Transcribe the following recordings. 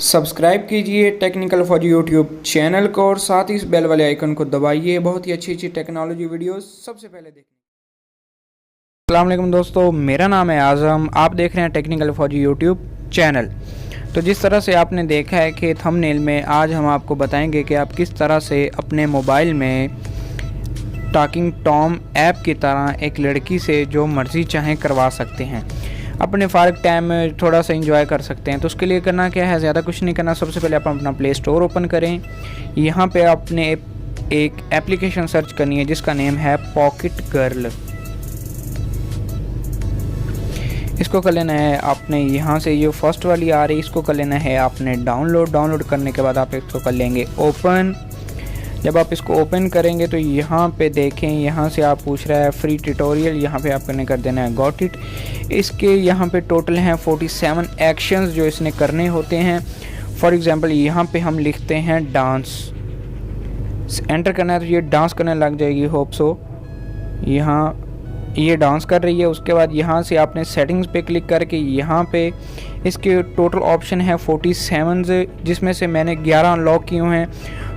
Subscribe कीजिए technical for YouTube channel को और साथ ही इस बेल वाले आइकन को दबाइए बहुत ही अच्छी टेक्नोलॉजी वीडियोस सबसे पहले देखने। अस्सलाम वालेकुम दोस्तों, मेरा नाम है आज़म। आप देख रहे हैं टेक्निकल फॉर यूट्यूब चैनल। तो जिस तरह से आपने देखा है कि थंबनेल में, आज हम आपको बताएंगे कि आप किस तरह से अपने मोबाइल में टॉकिंग टॉम ऐप की तरह एक लड़की से जो मर्ज़ी चाहें करवा सकते हैं, अपने फारग टाइम में थोड़ा सा एंजॉय कर सकते हैं। तो उसके लिए करना क्या है, ज़्यादा कुछ नहीं करना। सबसे पहले आप अपना प्ले स्टोर ओपन करें। यहाँ पे आपने एक एप्लीकेशन सर्च करनी है जिसका नेम है पॉकेट गर्ल। इसको कर लेना है आपने, यहाँ से ये फर्स्ट वाली आ रही, इसको कर लेना है आपने डाउनलोड करने के बाद आप इसको कर लेंगे ओपन। जब आप इसको ओपन करेंगे तो यहाँ पे देखें, यहाँ से आप पूछ रहा है फ्री ट्यूटोरियल, यहाँ पे आपने कर देना है गॉट इट। इसके यहाँ पे टोटल हैं 47 एक्शंस जो इसने करने होते हैं। फॉर एग्जांपल यहाँ पे हम लिखते हैं डांस, एंटर करना है तो ये डांस करने लग जाएगी। होप सो यहाँ ये डांस कर रही है। उसके बाद यहाँ से आपने सेटिंग्स पे क्लिक करके यहाँ पे इसके टोटल ऑप्शन है 47, जिसमें से मैंने 11 अनलॉक किए हैं।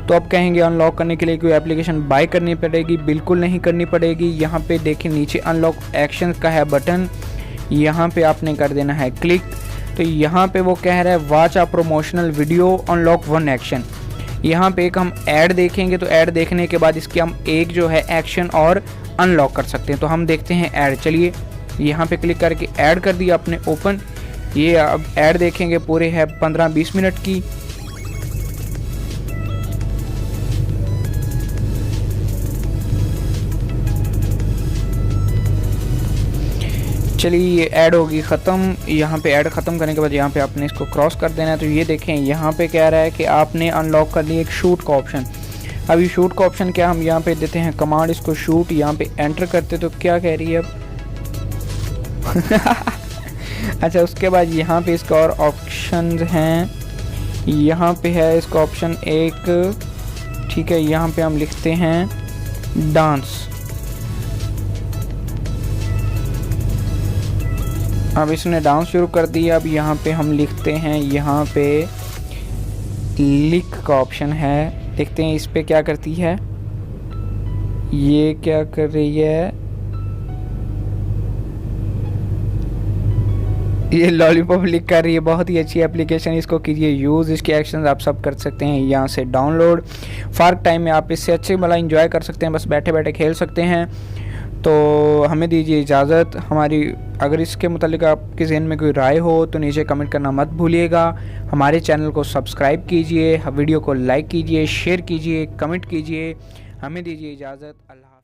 तो आप कहेंगे अनलॉक करने के लिए कोई एप्लीकेशन बाय करनी पड़ेगी? बिल्कुल नहीं करनी पड़ेगी। यहाँ पे देखिए नीचे अनलॉक एक्शन का है बटन, यहाँ पे आपने कर देना है क्लिक। तो यहाँ पे वो कह रहा है watch a promotional video unlock 1 action. यहाँ पे एक हम ऐड देखेंगे तो ऐड देखने के बाद इसके हम एक जो है एक्शन और अनलॉक कर सकते हैं। तो हम देखते हैं ऐड। चलिए यहाँ पे क्लिक करके ऐड कर दिया आपने ओपन। ये अब ऐड देखेंगे पूरे है 15-20 मिनट की। चलिए ये ऐड होगी ख़त्म। यहाँ पे ऐड ख़त्म करने के बाद यहाँ पे आपने इसको क्रॉस कर देना है। तो ये देखें यहाँ पे कह रहा है कि आपने अनलॉक कर लिया एक शूट का ऑप्शन। अभी शूट का ऑप्शन क्या, हम यहाँ पे देते हैं कमांड इसको शूट, यहाँ पे एंटर करते तो क्या कह रही है अब अच्छा, उसके बाद यहाँ पे इसका और ऑप्शन हैं। यहाँ पे है इसका ऑप्शन एक, ठीक है। यहाँ पे हम लिखते हैं डांस। अब इसने डांस शुरू कर दिया। अब यहाँ पे हम लिखते हैं, यहाँ पे लिक का ऑप्शन है, देखते हैं इस पे क्या करती है। ये क्या कर रही है, ये लॉलीपॉप लिख कर रही है। बहुत ही अच्छी एप्लीकेशन, इसको कीजिए यूज़। इसके एक्शंस आप सब कर सकते हैं यहाँ से डाउनलोड। फार्क टाइम में आप इससे अच्छे वाला एंजॉय कर सकते हैं, बस बैठे बैठे खेल सकते हैं। तो हमें दीजिए इजाज़त। हमारी अगर इसके मुतालिक आपके ज़हन में कोई राय हो तो नीचे कमेंट करना मत भूलिएगा। हमारे चैनल को सब्सक्राइब कीजिए, वीडियो को लाइक कीजिए, शेयर कीजिए, कमेंट कीजिए। हमें दीजिए इजाज़त। अल्लाह।